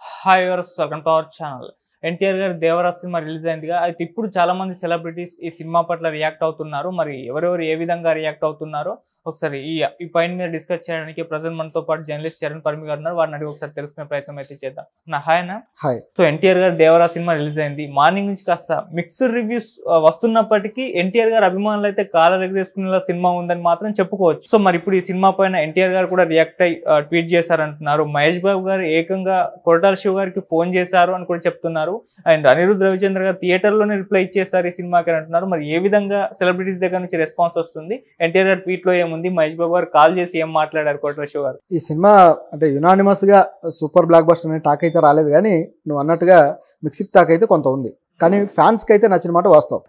Hi viewers, welcome to our channel. NTR గారి Devara cinema release అయిందిగా. అయితే ఇప్పుడు చాలా మంది సెలబ్రిటీస్ ఈ సినిమా పట్ల రియాక్ట్ అవుతున్నారు. మరి ఎవరెవరు ఏ విధంగా రియాక్ట్ అవుతున్నారో ఒకసారి ఈ పాయింట్ మీద డిస్కస్ చేయడానికి ప్రజెంట్ మనతో పాటు జర్నలిస్ట్ చరణ్ పరమి గారు ఉన్నారు. వారిని అడిగి ఒకసారి తెలుసుకునే ప్రయత్నం అయితే చేద్దాం. హాయ్ అన్న. హాయ్. సో ఎన్టీఆర్ గారు దేవరా సినిమా రిలీజ్ అయింది. మార్నింగ్ నుంచి కాస్త మిక్స్డ్ రివ్యూస్ వస్తున్నప్పటికీ ఎన్టీఆర్ గారు అభిమానులు అయితే కాలర్ ఎగరేసుకునేలా సినిమా ఉందని మాత్రం చెప్పుకోవచ్చు. సో మరి ఇప్పుడు ఈ సినిమా పైన ఎన్టీఆర్ గారు కూడా రియాక్ట్ అయ్యి ట్వీట్ చేశారంటున్నారు. మహేష్ బాబు గారు ఏకంగా కొరటాల శివ గారికి ఫోన్ చేశారు అని కూడా చెప్తున్నారు. అండ్ అనిరుద్ధ్ రవిచంద్ర గారు థియేటర్ లోనే రిప్లై ఇచ్చేసారు ఈ సినిమాకి అని అంటున్నారు. మరి ఏ విధంగా సెలబ్రిటీస్ దగ్గర నుంచి రెస్పాన్స్ వస్తుంది? ఎన్టీఆర్ గారు ట్వీట్ లో ఏముంది? మహేష్ బాబు గారు కాల్ చేసి ఏం మాట్లాడారు కొరటాల శివ గారు? ఈ సినిమా అంటే యునానిమస్ గా సూపర్ బ్లాక్ బస్టర్ అనే టాక్ అయితే రాలేదు, కానీ నువ్వు అన్నట్టుగా మిక్సిక్ టాక్ అయితే కొంత ఉంది. కానీ ఫ్యాన్స్ కి అయితే నచ్చిన మాట వాస్తవం.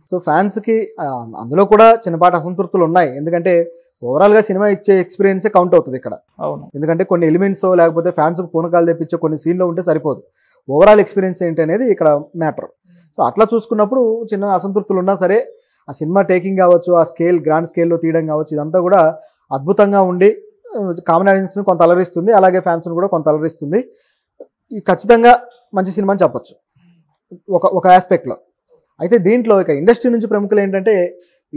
సో ఫ్యాన్స్ కి అందులో కూడా చిన్నపాటి అసంతృప్తులు ఉన్నాయి. ఎందుకంటే ఓవరాల్ గా సినిమా ఇచ్చే ఎక్స్పీరియన్స్ కౌంట్ అవుతుంది ఇక్కడ. ఎందుకంటే కొన్ని ఎలిమెంట్స్ లేకపోతే ఫ్యాన్స్ పూనకాలు తెప్పించే కొన్ని సీన్లో ఉంటే సరిపోదు. ఓవరాల్ ఎక్స్పీరియన్స్ ఏంటి అనేది ఇక్కడ మ్యాటర్. సో అట్లా చూసుకున్నప్పుడు చిన్న అసంతృప్తులు ఉన్నా సరే ఆ సినిమా టేకింగ్ కావచ్చు, ఆ స్కేల్ గ్రాండ్ స్కేల్లో తీయడం కావచ్చు, ఇదంతా కూడా అద్భుతంగా ఉండి కామన్ ఆడియన్స్ని కొంత అలరిస్తుంది, అలాగే ఫ్యాన్స్ని కూడా కొంత అలరిస్తుంది. ఈ ఖచ్చితంగా మంచి సినిమా అని చెప్పచ్చు ఒక ఆస్పెక్ట్లో. అయితే దీంట్లో ఇక ఇండస్ట్రీ నుంచి ప్రముఖులు ఏంటంటే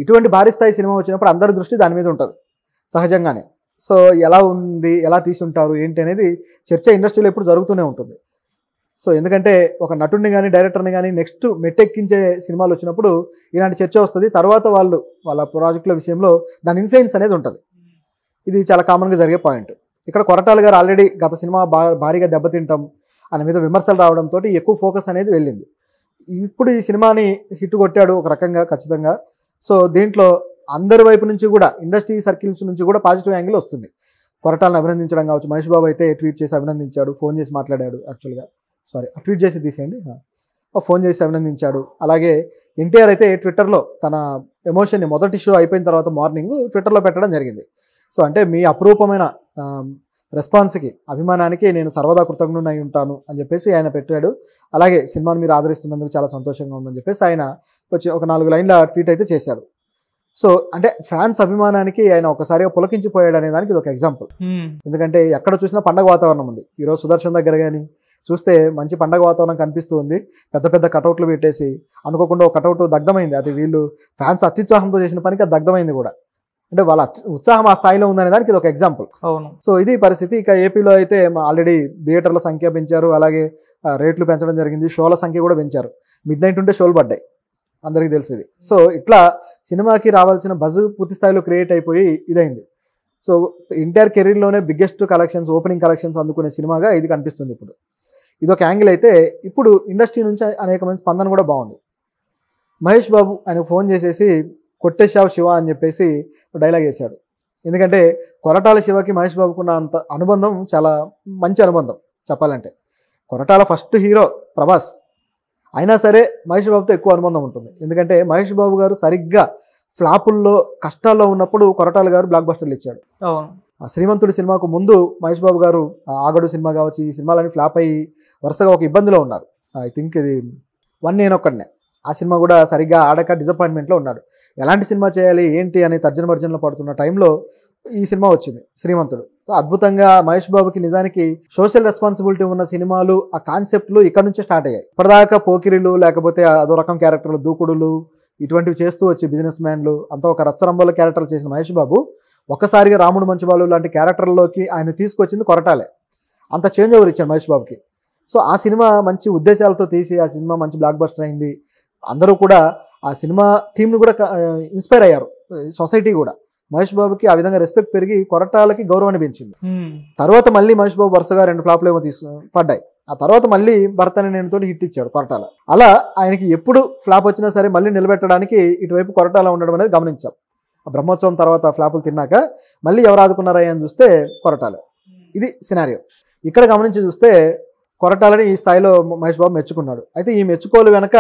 ఇటువంటి భారీ స్థాయి సినిమా వచ్చినప్పుడు అందరి దృష్టి దాని మీద ఉంటుంది సహజంగానే. సో ఎలా ఉంది, ఎలా తీసుంటారు ఏంటి అనేది చర్చ ఇండస్ట్రీలో ఎప్పుడు జరుగుతూనే ఉంటుంది. సో ఎందుకంటే ఒక నటుడిని కానీ డైరెక్టర్ని కానీ నెక్స్ట్ మెట్టెక్కించే సినిమాలు వచ్చినప్పుడు ఇలాంటి చర్చ వస్తుంది. తర్వాత వాళ్ళ ప్రాజెక్టుల విషయంలో దాని ఇన్ఫ్లుయెన్స్ అనేది ఉంటుంది. ఇది చాలా కామన్గా జరిగే పాయింట్. ఇక్కడ కొరటాల గారు ఆల్రెడీ గత సినిమా భారీగా దెబ్బతింటాం అనే మీద విమర్శలు రావడంతో ఎక్కువ ఫోకస్ అనేది వెళ్ళింది. ఇప్పుడు ఈ సినిమాని హిట్ కొట్టాడు ఒక రకంగా ఖచ్చితంగా. సో దీంట్లో అందరి వైపు నుంచి కూడా ఇండస్ట్రీ సర్కిల్స్ నుంచి కూడా పాజిటివ్ యాంగిల్ వస్తుంది. కొరటాలను అభినందించడం కావచ్చు, మహేష్ బాబు అయితే ట్వీట్ చేసి అభినందించాడు, ఫోన్ చేసి మాట్లాడాడు. యాక్చువల్గా ట్వీట్ చేసి తీసేయండి, ఫోన్ చేసి అభినందించాడు. అలాగే ఎన్టీఆర్ అయితే ట్విట్టర్లో తన ఎమోషన్ని మొదటి షో అయిపోయిన తర్వాత మార్నింగ్ ట్విట్టర్లో పెట్టడం జరిగింది. సో అంటే మీ అపురూపమైన రెస్పాన్స్కి, అభిమానానికి నేను సర్వదా కృతజ్ఞుడై ఉంటాను అని చెప్పేసి ఆయన పెట్టాడు. అలాగే సినిమాను మీరు ఆదరిస్తున్నందుకు చాలా సంతోషంగా ఉందని చెప్పేసి ఆయన వచ్చి ఒక 4 లైన్ల ట్వీట్ అయితే చేశాడు. సో అంటే ఫ్యాన్స్ అభిమానానికి ఆయన ఒకసారిగా పులకించిపోయాడు అనే దానికి ఇది ఒక ఎగ్జాంపుల్. ఎందుకంటే ఎక్కడ చూసినా పండగ వాతావరణం ఉంది. ఈరోజు సుదర్శన్ దగ్గర కానీ చూస్తే మంచి పండగ వాతావరణం కనిపిస్తూ ఉంది. పెద్ద పెద్ద కటౌట్లు పెట్టేసి అనుకోకుండా ఒక కటౌట్ దగ్ధమైంది. అది వీళ్ళు ఫ్యాన్స్ అత్యుత్సాహంతో చేసిన పనికి అది దగ్ధమైంది కూడా. అంటే వాళ్ళ ఉత్సాహం ఆ స్థాయిలో ఉందనే దానికి ఇది ఒక ఎగ్జాంపుల్. సో ఇది పరిస్థితి. ఇక ఏపీలో అయితే ఆల్రెడీ థియేటర్ల సంఖ్య పెంచారు, అలాగే రేట్లు పెంచడం జరిగింది, షోల సంఖ్య కూడా పెంచారు. మిడ్-నైట్ ఉంటే షోలు పడ్డాయి, అందరికీ తెలిసింది. సో ఇట్లా సినిమాకి రావాల్సిన బజ్ పూర్తి స్థాయిలో క్రియేట్ అయిపోయి ఇదైంది. సో ఎన్టీఆర్ కెరీర్లోనే బిగ్గెస్ట్ కలెక్షన్స్, ఓపెనింగ్ కలెక్షన్స్ అందుకునే సినిమాగా ఇది కనిపిస్తుంది. ఇప్పుడు ఇదొక యాంగిల్ అయితే ఇప్పుడు ఇండస్ట్రీ నుంచి అనేక మంది స్పందన కూడా బాగుంది. మహేష్ బాబు ఆయన ఫోన్ చేసేసి కొట్టేశావు శివ అని చెప్పేసి డైలాగ్ వేశాడు. ఎందుకంటే కొరటాల శివకి మహేష్ బాబుకున్న అంత అనుబంధం చాలా మంచి అనుబంధం చెప్పాలంటే. కొరటాల ఫస్ట్ హీరో ప్రభాస్ అయినా సరే మహేష్ బాబుతో ఎక్కువ అనుబంధం ఉంటుంది. ఎందుకంటే మహేష్ బాబు గారు సరిగ్గా ఫ్లాపుల్లో కష్టాల్లో ఉన్నప్పుడు కొరటాల గారు బ్లాక్ బస్టర్లు ఇచ్చాడు. శ్రీమంతుడి సినిమాకు ముందు మహేష్ బాబు గారు ఆగడు సినిమా కావచ్చు, ఈ సినిమాలన్నీ ఫ్లాప్ అయ్యి వరుసగా ఒక ఇబ్బందిలో ఉన్నారు. ఐ థింక్ ఇది 1 నేనొక్కడినే. ఆ సినిమా కూడా సరిగ్గా ఆడక డిసప్పాయింట్మెంట్లో ఉన్నాడు. ఎలాంటి సినిమా చేయాలి ఏంటి అనే తర్జనభర్జనలో పడుతున్న టైంలో ఈ సినిమా వచ్చింది శ్రీమంతుడు. అద్భుతంగా మహేష్ బాబుకి నిజానికి సోషల్ రెస్పాన్సిబిలిటీ ఉన్న సినిమాలు, ఆ కాన్సెప్ట్లు ఇక్కడ నుంచే స్టార్ట్ అయ్యాయి. ఇప్పటిదాకా పోకిరిలు లేకపోతే అదో రకం క్యారెక్టర్లు, దూకుడులు ఇటువంటివి చేస్తూ వచ్చి బిజినెస్ మ్యాన్లు అంతా ఒక రచ్చరంబోల క్యారెక్టర్లు చేసిన మహేష్ బాబు ఒక్కసారిగా రాముడు మంచిబాలు లాంటి క్యారెక్టర్లోకి ఆయన తీసుకొచ్చింది కొరటాలే. అంత చేంజ్ ఓవర్ ఇచ్చాడు మహేష్ బాబుకి. సో ఆ సినిమా మంచి ఉద్దేశాలతో తీసి ఆ సినిమా మంచి బ్లాక్ బస్టర్ అయింది. అందరూ కూడా ఆ సినిమా థీమ్ని కూడా ఇన్స్పైర్ అయ్యారు. సొసైటీ కూడా మహేష్ బాబుకి ఆ విధంగా రెస్పెక్ట్ పెరిగి కొరటాలకి గౌరవాన్ని పెంచింది. తర్వాత మళ్ళీ మహేష్ బాబు వరుసగా 2 ఫ్లాప్లు ఏమో పడ్డాయి. ఆ తర్వాత మళ్ళీ భర్తని నేనుతో హిట్ ఇచ్చాడు కొరటాల. అలా ఆయనకి ఎప్పుడు ఫ్లాప్ వచ్చినా సరే మళ్ళీ నిలబెట్టడానికి ఇటువైపు కొరటాల ఉండడం అనేది గమనించాం. ఆ బ్రహ్మోత్సవం తర్వాత ఫ్లాపులు తిన్నాక మళ్ళీ ఎవరు ఆదుకున్నారా అని చూస్తే కొరటాల. ఇది సినారియో. ఇక్కడ గమనించి చూస్తే కొరటాలని ఈ స్థాయిలో మహేష్ బాబు మెచ్చుకున్నాడు. అయితే ఈ మెచ్చుకోలు వెనక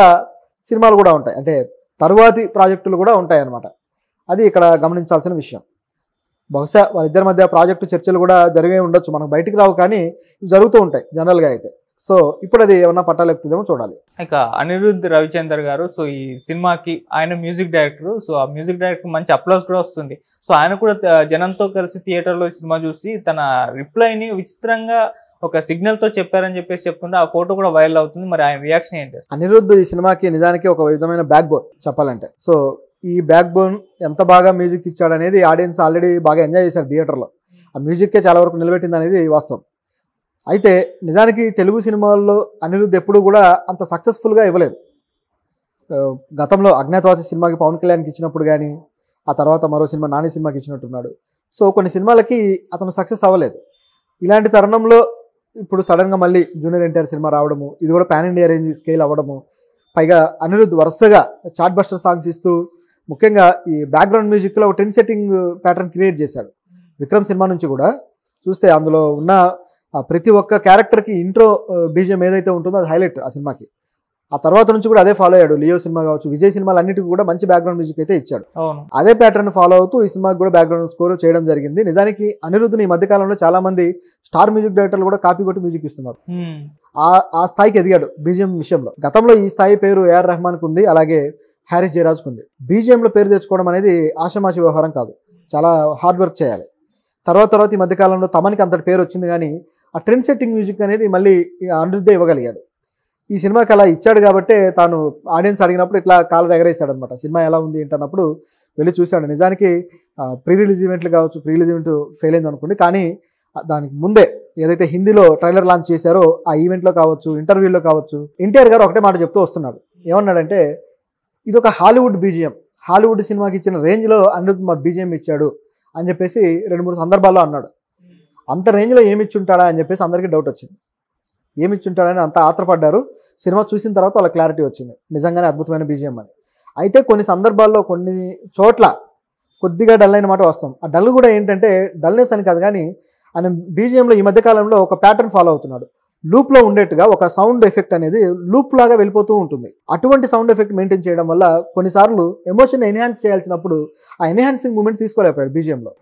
సినిమాలు కూడా ఉంటాయి, అంటే తరువాతి ప్రాజెక్టులు కూడా ఉంటాయి అన్నమాట. అది ఇక్కడ గమనించాల్సిన విషయం. బహుశా వాళ్ళిద్దరి మధ్య ప్రాజెక్టు చర్చలు కూడా జరిగే ఉండొచ్చు, మనకు బయటికి రావు, కానీ జరుగుతూ ఉంటాయి జనరల్గా అయితే. సో ఇప్పుడు అది ఏమన్నా పట్టాలెక్కుతుందేమో చూడాలి. ఇక అనిరుద్ధ్ రవిచందర్ గారు, సో ఈ సినిమాకి ఆయన మ్యూజిక్ డైరెక్టర్. సో ఆ మ్యూజిక్ డైరెక్టర్ మంచి అప్లాస్ కూడా వస్తుంది. సో ఆయన కూడా జనంతో కలిసి థియేటర్లో సినిమా చూసి తన రిప్లైని విచిత్రంగా ఒక సిగ్నల్ తో చెప్పారని చెప్పేసి చెప్తుంటే ఆ ఫోటో కూడా వైరల్ అవుతుంది. మరి ఆయన రియాక్షన్ ఏంటి? అనిరుద్ధ్ ఈ సినిమాకి నిజానికి ఒక విధమైన బ్యాక్ బోన్ చెప్పాలంటే. సో ఈ బ్యాక్ బోన్ ఎంత బాగా మ్యూజిక్ ఇచ్చాడు అనేది ఆడియన్స్ ఆల్రెడీ బాగా ఎంజాయ్ చేశారు థియేటర్లో. ఆ మ్యూజిక్కే చాలా వరకు నిలబెట్టింది అనేది వాస్తవం. అయితే నిజానికి తెలుగు సినిమాల్లో అనిరుద్ధ్ ఎప్పుడూ కూడా అంత సక్సెస్ఫుల్గా ఇవ్వలేదు. గతంలో అజ్ఞాతవాసి సినిమాకి పవన్ కళ్యాణ్కి ఇచ్చినప్పుడు కానీ, ఆ తర్వాత మరో సినిమా నాని సినిమాకి ఇచ్చినట్టున్నాడు. సో కొన్ని సినిమాలకి అతను సక్సెస్ అవ్వలేదు. ఇలాంటి తరుణంలో ఇప్పుడు సడన్గా మళ్ళీ జూనియర్ ఎన్టీఆర్ సినిమా రావడము, ఇది కూడా పాన్ ఇండియా రేంజ్ స్కేల్ అవ్వడము, పైగా అనిరుద్ధ్ వరుసగా చాట్ బస్టర్ సాంగ్స్ ఇస్తూ ముఖ్యంగా ఈ బ్యాక్గ్రౌండ్ మ్యూజిక్లో ఒక ట్రెండ్ సెట్టింగ్ ప్యాటర్న్ క్రియేట్ చేశాడు. విక్రమ్ సినిమా నుంచి కూడా చూస్తే అందులో ఉన్న ప్రతి ఒక్క క్యారెక్టర్కి ఇంట్రో బీజిఎం ఏదైతే ఉంటుందో అది హైలైట్ ఆ సినిమాకి. ఆ తర్వాత నుంచి కూడా అదే ఫాలో అయ్యాడు. లియో సినిమా కావచ్చు, విజయ్ సినిమాలు అన్నిటికీ కూడా మంచి బ్యాక్గ్రౌండ్ మ్యూజిక్ అయితే ఇచ్చాడు. అదే ప్యాటర్న్ ఫాలో అవుతూ ఈ సినిమాకి కూడా బ్యాక్గ్రౌండ్ స్కోర్ చేయడం జరిగింది. నిజానికి అనిరుద్ధ్ని ఈ మధ్యకాలంలో చాలా మంది స్టార్ మ్యూజిక్ డైరెక్టర్లు కూడా కాపీ కొట్టి మ్యూజిక్ ఇస్తున్నారు. ఆ స్థాయికి ఎదిగాడు బీజిఎం విషయంలో. గతంలో ఈ స్థాయి పేరు ఏఆర్ రెహమాన్కి ఉంది, అలాగే హ్యారిస్ జయరాజ్కి ఉంది. బీజిఎంలో పేరు తెచ్చుకోవడం అనేది ఆషామాషి వ్యవహారం కాదు, చాలా హార్డ్ వర్క్ చేయాలి. తర్వాత ఈ మధ్యకాలంలో తమనికి అంతటి పేరు వచ్చింది, కానీ ఆ ట్రెండ్ సెట్టింగ్ మ్యూజిక్ అనేది మళ్ళీ అనిరుద్ధే ఇవ్వగలిగాడు. ఈ సినిమాకి అలా ఇచ్చాడు కాబట్టి తాను ఆడియన్స్ అడిగినప్పుడు ఇట్లా కాలర్ ఎగరేసాడు అనమాట. సినిమా ఎలా ఉంది ఏంటన్నప్పుడు వెళ్ళి చూశాడు. నిజానికి ప్రీ రిలీజ్ ఈవెంట్లు కావచ్చు, ప్రీ రిలీజ్ ఈవెంట్ ఫెయిల్ అయింది అనుకోండి, కానీ దానికి ముందే ఏదైతే హిందీలో ట్రైలర్ లాంచ్ చేశారో ఆ ఈవెంట్లో కావచ్చు, ఇంటర్వ్యూలో కావచ్చు, ఎన్టీఆర్ గారు ఒకటే మాట చెప్తూ వస్తున్నాడు. ఏమన్నాడంటే, ఇది ఒక హాలీవుడ్ బీజిఎం, హాలీవుడ్ సినిమాకి ఇచ్చిన రేంజ్లో అనిరుద్ధ్ మరి బీజిఎం ఇచ్చాడు అని చెప్పేసి 2-3 సందర్భాల్లో అన్నాడు. అంత రేంజ్లో ఏమిచ్చుంటాడా అని చెప్పేసి అందరికీ డౌట్ వచ్చింది. ఏమిచ్చుంటాడని అంత ఆత్రపడ్డారు. సినిమా చూసిన తర్వాత వాళ్ళ క్లారిటీ వచ్చింది, నిజంగానే అద్భుతమైన బీజిఎం అని. అయితే కొన్ని సందర్భాల్లో కొన్ని చోట్ల కొద్దిగా డల్ అయిన మాట వస్తాం. ఆ డల్ కూడా ఏంటంటే డల్నెస్ అని కాదు, కానీ ఆయన బీజిఎంలో ఈ మధ్యకాలంలో ఒక ప్యాటర్న్ ఫాలో అవుతున్నాడు. లూప్లో ఉండేట్టుగా ఒక సౌండ్ ఎఫెక్ట్ అనేది లూప్ లాగా వెళ్ళిపోతూ ఉంటుంది. అటువంటి సౌండ్ ఎఫెక్ట్ మెయింటైన్ చేయడం వల్ల కొన్నిసార్లు ఎమోషన్ ఎన్హాన్స్ చేయాల్సినప్పుడు ఆ ఎన్హాన్సింగ్ మూమెంట్ తీసుకోలేకపోయాడు బీజిఎంలో.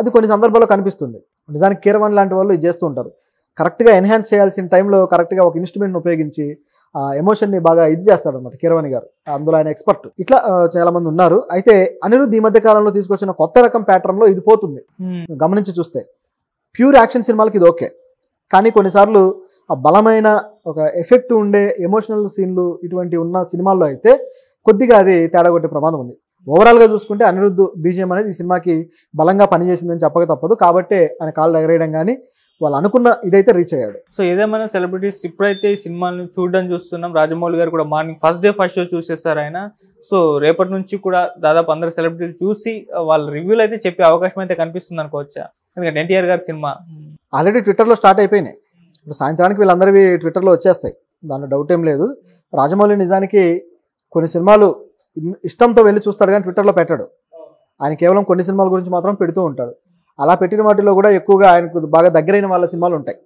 అది కొన్ని సందర్భాల్లో కనిపిస్తుంది. నిజానికి కీరవాణి లాంటి వాళ్ళు ఇది చేస్తూ ఉంటారు. కరెక్ట్గా ఎన్హాన్స్ చేయాల్సిన టైంలో కరెక్ట్గా ఒక ఇన్స్ట్రుమెంట్ని ఉపయోగించి ఆ ఎమోషన్ని బాగా ఇది చేస్తాడు అనమాట కీరవాణి గారు. అందులో ఆయన ఎక్స్పర్ట్. ఇట్లా చాలా మంది ఉన్నారు. అయితే అనిరుద్ధ్ ఈ మధ్య కాలంలో తీసుకొచ్చిన కొత్త రకం ప్యాటర్న్లో ఇది పోతుంది. గమనించి చూస్తే ప్యూర్ యాక్షన్ సినిమాలకి ఇది ఓకే, కానీ కొన్నిసార్లు ఆ బలమైన ఒక ఎఫెక్ట్ ఉండే ఎమోషనల్ సీన్లు ఇటువంటి ఉన్న సినిమాల్లో అయితే కొద్దిగా అది తేడా కొట్టే ప్రమాదం ఉంది. ఓవరాల్గా చూసుకుంటే అనిరుద్ధ్ బీజిఎం అనేది ఈ సినిమాకి బలంగా పనిచేసిందని చెప్పక తప్పదు. కాబట్టే ఆయన కాళ్ళు ఎగరేయడం కానీ వాళ్ళు అనుకున్న ఇదైతే రీచ్ అయ్యాడు. సో ఏదేమైనా సెలబ్రిటీస్ ఇప్పుడైతే ఈ సినిమాని చూస్తున్నాం. రాజమౌళి గారు కూడా మార్నింగ్ ఫస్ట్ షో చూసేస్తారు ఆయన. సో రేపటి నుంచి కూడా దాదాపు అందరు సెలబ్రిటీలు చూసి వాళ్ళ రివ్యూలు అయితే చెప్పే అవకాశం అయితే కనిపిస్తుంది అనుకోవచ్చా? ఎందుకంటే ఎన్టీఆర్ గారి సినిమా ఆల్రెడీ ట్విట్టర్లో స్టార్ట్ అయిపోయినాయి. ఇప్పుడు సాయంత్రానికి వీళ్ళందరివి ట్విట్టర్లో వచ్చేస్తాయి, దాంట్లో డౌట్ ఏం లేదు. రాజమౌళి నిజానికి కొన్ని సినిమాలు ఇష్టంతో వెళ్ళి చూస్తాడు కానీ ట్విట్టర్లో పెట్టాడు. ఆయన కేవలం కొన్ని సినిమాల గురించి మాత్రం పెడుతూ ఉంటాడు. అలా పెట్టిన వాటిలో కూడా ఎక్కువగా ఆయనకు బాగా దగ్గరైన వాళ్ళ సినిమాలు ఉంటాయి.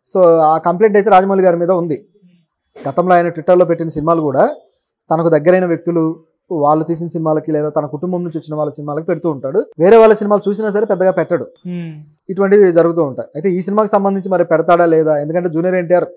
సో ఆ కంప్లైంట్ అయితే రాజమౌళి గారి మీద ఉంది. గతంలో ఆయన ట్విట్టర్లో పెట్టిన సినిమాలు కూడా తనకు దగ్గరైన వ్యక్తులు వాళ్ళు తీసిన సినిమాలకి లేదా తన కుటుంబం నుంచి వచ్చిన వాళ్ళ సినిమాలకి పెడుతూ ఉంటాడు. వేరే వాళ్ళ సినిమాలు చూసినా సరే పెద్దగా పెట్టడు. ఇటువంటివి జరుగుతూ ఉంటాయి. అయితే ఈ సినిమాకి సంబంధించి మరి పెడతాడా లేదా, ఎందుకంటే జూనియర్ ఎన్టీఆర్